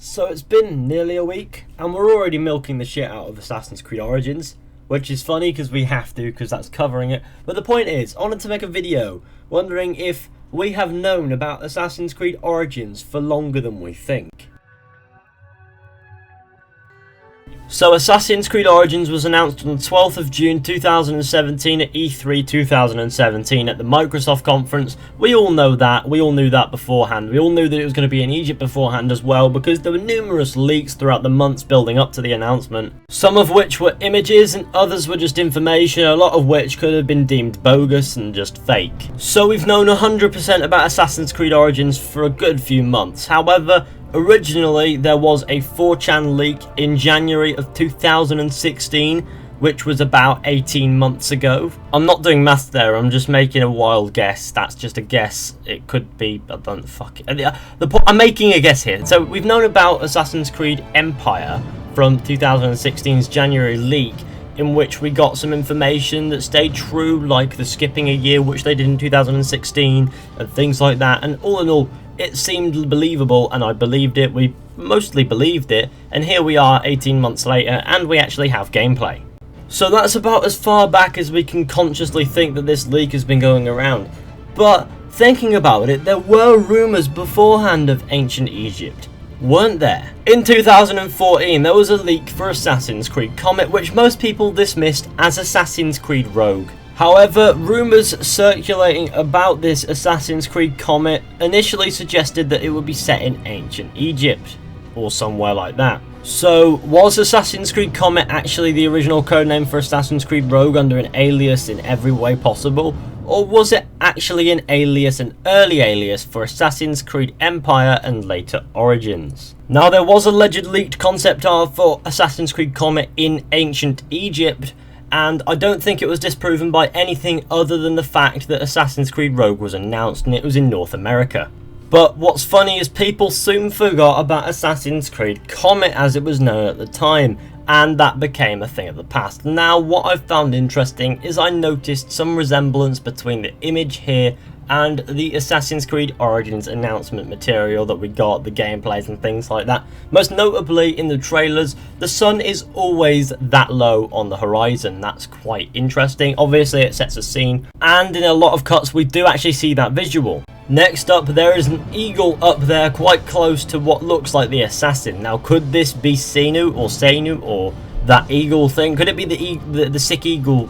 So it's been nearly a week, and we're already milking the shit out of Assassin's Creed Origins, which is funny because we have to, because that's covering it. But the point is, I wanted to make a video wondering if we have known about Assassin's Creed Origins for longer than we think. So Assassin's Creed Origins was announced on the 12th of June 2017 at E3 2017 at the Microsoft conference. We all know that, we all knew that beforehand. We all knew that it was going to be in Egypt beforehand as well, because there were numerous leaks throughout the months building up to the announcement. Some of which were images and others were just information, a lot of which could have been deemed bogus and just fake. So we've known 100% about Assassin's Creed Origins for a good few months. However, originally, there was a 4chan leak in January of 2016, which was about 18 months ago. I'm not doing maths there, I'm just making a wild guess. That's just a guess. It could be, I don't fuck it. I'm making a guess here. So we've known about Assassin's Creed Empire from 2016's January leak, in which we got some information that stayed true, like the skipping a year, which they did in 2016, and things like that. And all in all, it seemed believable, and I believed it. We mostly believed it, and here we are 18 months later, and we actually have gameplay. So that's about as far back as we can consciously think that this leak has been going around. But thinking about it, there were rumours beforehand of ancient Egypt, weren't there? In 2014, there was a leak for Assassin's Creed Comet, which most people dismissed as Assassin's Creed Rogue. However, rumours circulating about this Assassin's Creed Comet initially suggested that it would be set in ancient Egypt, or somewhere like that. So, was Assassin's Creed Comet actually the original codename for Assassin's Creed Rogue under an alias in every way possible? Or was it actually an alias, an early alias for Assassin's Creed Empire and later Origins? Now, there was alleged leaked concept art for Assassin's Creed Comet in ancient Egypt, and I don't think it was disproven by anything other than the fact that Assassin's Creed Rogue was announced and it was in North America. But what's funny is people soon forgot about Assassin's Creed Comet as it was known at the time, and that became a thing of the past. Now, what I've found interesting is I noticed some resemblance between the image here and the Assassin's Creed Origins announcement material that we got, the gameplays and things like that. Most notably in the trailers, the sun is always that low on the horizon. That's quite interesting. Obviously it sets a scene, and in a lot of cuts we do actually see that visual. Next up, there is an eagle up there quite close to what looks like the assassin. Now, could this be Senu or that eagle thing? Could it be the sick eagle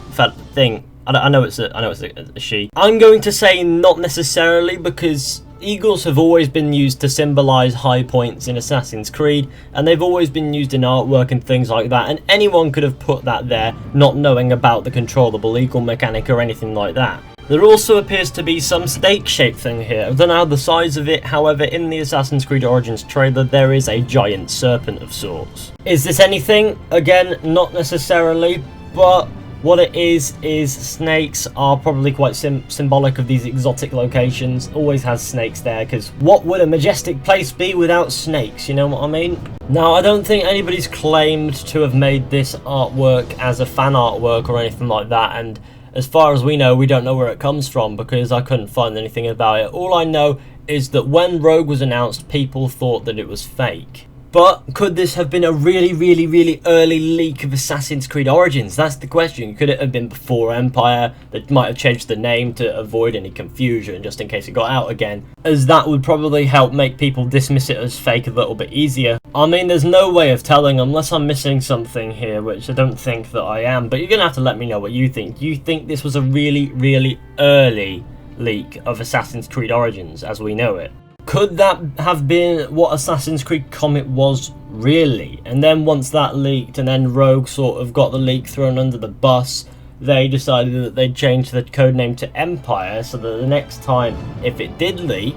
thing? I know it's a she. I'm going to say not necessarily, because eagles have always been used to symbolise high points in Assassin's Creed, and they've always been used in artwork and things like that, and anyone could have put that there not knowing about the controllable eagle mechanic or anything like that. There also appears to be some snake-shaped thing here. I don't know the size of it, however, in the Assassin's Creed Origins trailer, there is a giant serpent of sorts. Is this anything? Again, not necessarily, but what it is snakes are probably quite symbolic of these exotic locations. Always has snakes there, because what would a majestic place be without snakes, you know what I mean? Now, I don't think anybody's claimed to have made this artwork as a fan artwork or anything like that, and as far as we know, we don't know where it comes from, because I couldn't find anything about it. All I know is that when Rogue was announced, people thought that it was fake. But could this have been a really early leak of Assassin's Creed Origins? That's the question. Could it have been before Empire? That might have changed the name to avoid any confusion, just in case it got out again, as that would probably help make people dismiss it as fake a little bit easier. I mean, there's no way of telling unless I'm missing something here, which I don't think that I am, but you're gonna have to let me know what you think. Do you think this was a really early leak of Assassin's Creed Origins as we know it? Could that have been what Assassin's Creed Comet was really? And then once that leaked and then Rogue sort of got the leak thrown under the bus, they decided that they'd change the codename to Empire so that the next time, if it did leak,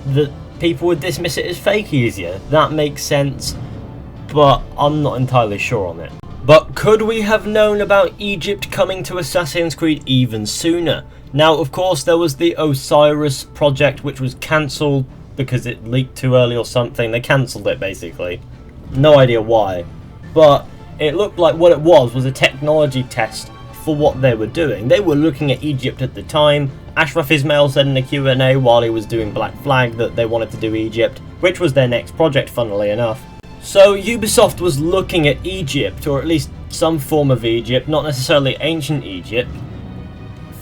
that people would dismiss it as fake easier. That makes sense, but I'm not entirely sure on it. But could we have known about Egypt coming to Assassin's Creed even sooner? Now, of course, there was the Osiris project, which was cancelled because it leaked too early or something. They cancelled it, basically. No idea why. But it looked like what it was a technology test for what they were doing. They were looking at Egypt at the time. Ashraf Ismail said in a Q&A while he was doing Black Flag that they wanted to do Egypt, which was their next project, funnily enough. So Ubisoft was looking at Egypt, or at least some form of Egypt, not necessarily ancient Egypt,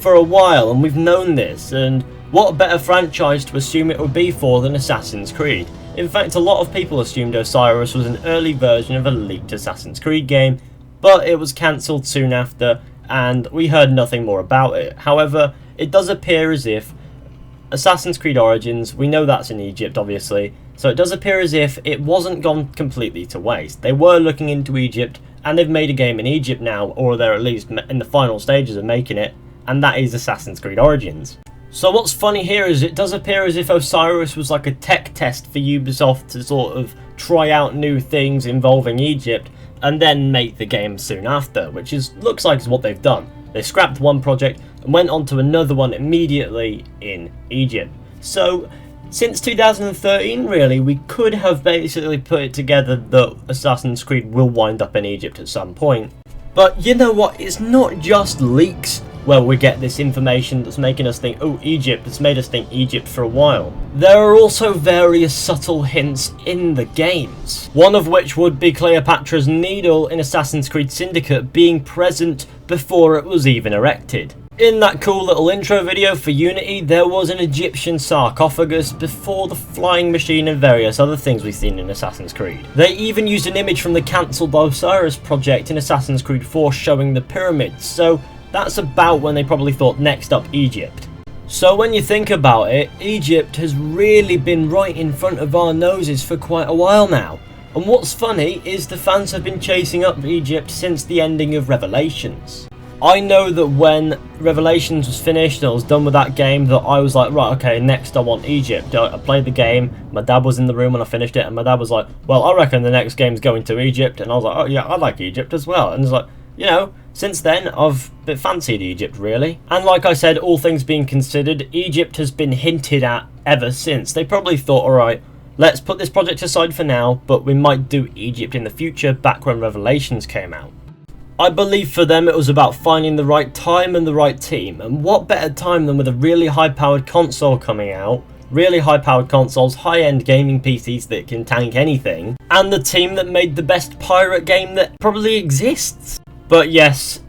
for a while, and we've known this, and what better franchise to assume it would be for than Assassin's Creed. In fact, a lot of people assumed Osiris was an early version of a leaked Assassin's Creed game, but it was cancelled soon after, and we heard nothing more about it. However, it does appear as if Assassin's Creed Origins, we know that's in Egypt obviously, so it does appear as if it wasn't gone completely to waste. They were looking into Egypt, and they've made a game in Egypt now, or they're at least in the final stages of making it, and that is Assassin's Creed Origins. So what's funny here is it does appear as if Osiris was like a tech test for Ubisoft to sort of try out new things involving Egypt, and then make the game soon after, which looks like is what they've done. They scrapped one project and went on to another one immediately in Egypt. So since 2013 really, we could have basically put it together that Assassin's Creed will wind up in Egypt at some point. But you know what, it's not just leaks where we get this information that's making us think, oh, Egypt, it's made us think Egypt for a while. There are also various subtle hints in the games, one of which would be Cleopatra's Needle in Assassin's Creed Syndicate being present before it was even erected. In that cool little intro video for Unity, there was an Egyptian sarcophagus before the flying machine and various other things we've seen in Assassin's Creed. They even used an image from the cancelled Osiris project in Assassin's Creed 4 showing the pyramids, so that's about when they probably thought next up Egypt. So when you think about it, Egypt has really been right in front of our noses for quite a while now. And what's funny is the fans have been chasing up Egypt since the ending of Revelations. I know that when Revelations was finished and I was done with that game, that I was like, right, okay, next I want Egypt. I played the game, my dad was in the room when I finished it, and my dad was like, well, I reckon the next game's going to Egypt. And I was like, oh yeah, I like Egypt as well. And it's like, you know, since then, I've fancied Egypt, really. And like I said, all things being considered, Egypt has been hinted at ever since. They probably thought, alright, let's put this project aside for now, but we might do Egypt in the future, back when Revelations came out. I believe for them it was about finding the right time and the right team, and what better time than with a really high-powered console coming out, really high-powered consoles, high-end gaming PCs that can tank anything, and the team that made the best pirate game that probably exists. But yes,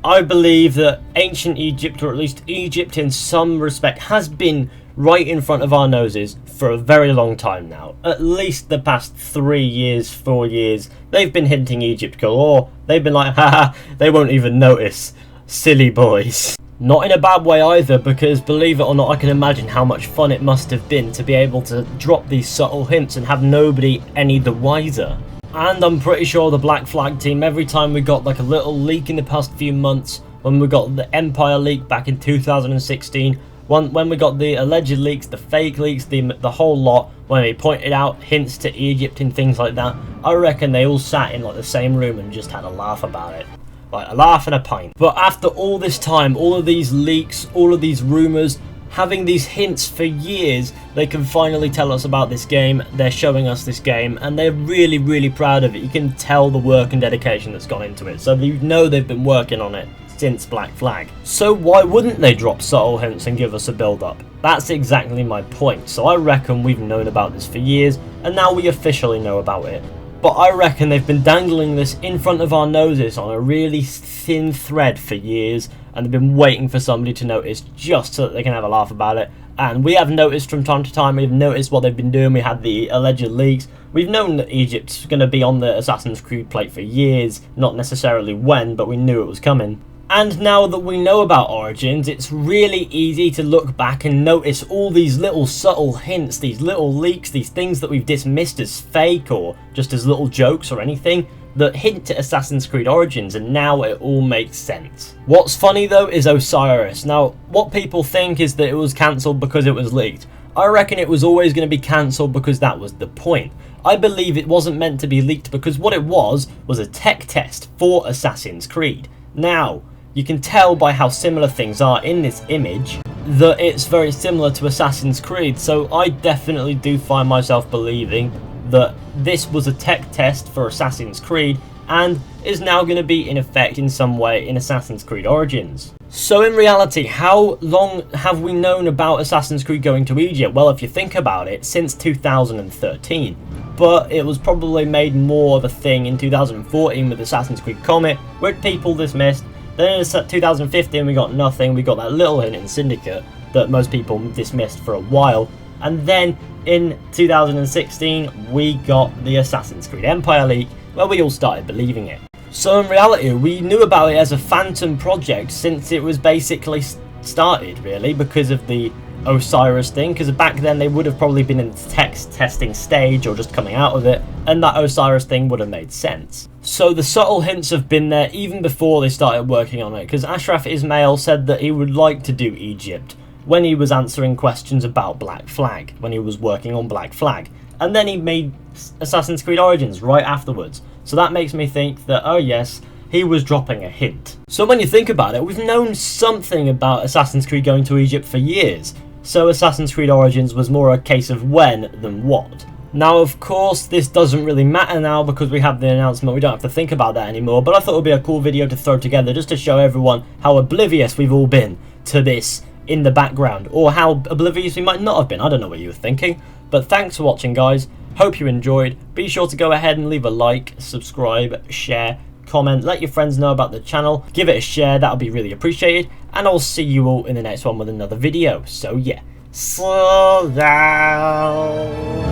I believe that ancient Egypt, or at least Egypt in some respect, has been right in front of our noses for a very long time now. At least the past 3 years, 4 years, they've been hinting Egypt galore. They've been like, haha, they won't even notice. Silly boys. Not in a bad way either, because believe it or not, I can imagine how much fun it must have been to be able to drop these subtle hints and have nobody any the wiser. And I'm pretty sure the Black Flag team, every time we got like a little leak in the past few months, when we got the Empire leak back in 2016, when we got the alleged leaks, the fake leaks, the whole lot, when they pointed out hints to Egypt and things like that, I reckon they all sat in like the same room and just had a laugh about it. Like a laugh and a pint. But after all this time, all of these leaks, all of these rumours, having these hints for years, they can finally tell us about this game. They're showing us this game, and they're really, really proud of it. You can tell the work and dedication that's gone into it. So you know they've been working on it since Black Flag. So why wouldn't they drop subtle hints and give us a build-up? That's exactly my point. So I reckon we've known about this for years, and now we officially know about it. But I reckon they've been dangling this in front of our noses on a really thin thread for years, and they've been waiting for somebody to notice just so that they can have a laugh about it. And we have noticed from time to time, we've noticed what they've been doing. We had the alleged leaks. We've known that Egypt's going to be on the Assassin's Creed plate for years, not necessarily when, but we knew it was coming. And now that we know about Origins, it's really easy to look back and notice all these little subtle hints, these little leaks, these things that we've dismissed as fake or just as little jokes or anything, that hint at Assassin's Creed Origins, and now it all makes sense. What's funny though is Osiris. Now, what people think is that it was cancelled because it was leaked. I reckon it was always going to be cancelled because that was the point. I believe it wasn't meant to be leaked because what it was a tech test for Assassin's Creed. Now, you can tell by how similar things are in this image that it's very similar to Assassin's Creed, so I definitely do find myself believing that this was a tech test for Assassin's Creed and is now going to be in effect in some way in Assassin's Creed Origins. So in reality, how long have we known about Assassin's Creed going to Egypt? Well, if you think about it, since 2013. but it was probably made more of a thing in 2014 with Assassin's Creed Comet, where people dismissed. Then in 2015 we got nothing, we got that little hint in Syndicate that most people dismissed for a while, and then in 2016 we got the Assassin's Creed Empire leak, where we all started believing it. So in reality, we knew about it as a phantom project since it was basically started, really, because of the Osiris thing, because back then they would have probably been in the text testing stage or just coming out of it, and that Osiris thing would have made sense. So the subtle hints have been there even before they started working on it, because Ashraf Ismail said that he would like to do Egypt when he was answering questions about Black Flag, when he was working on Black Flag, and then he made Assassin's Creed Origins right afterwards. So that makes me think that, oh yes, he was dropping a hint. So when you think about it, we've known something about Assassin's Creed going to Egypt for years, so Assassin's Creed Origins was more a case of when than what. Now of course this doesn't really matter now because we have the announcement, we don't have to think about that anymore, but I thought it would be a cool video to throw together just to show everyone how oblivious we've all been to this in the background, or how oblivious we might not have been. I don't know what you were thinking, but thanks for watching guys, hope you enjoyed. Be sure to go ahead and leave a like, subscribe, share, comment, let your friends know about the channel, give it a share, that would be really appreciated, and I'll see you all in the next one with another video. So yeah, slow down.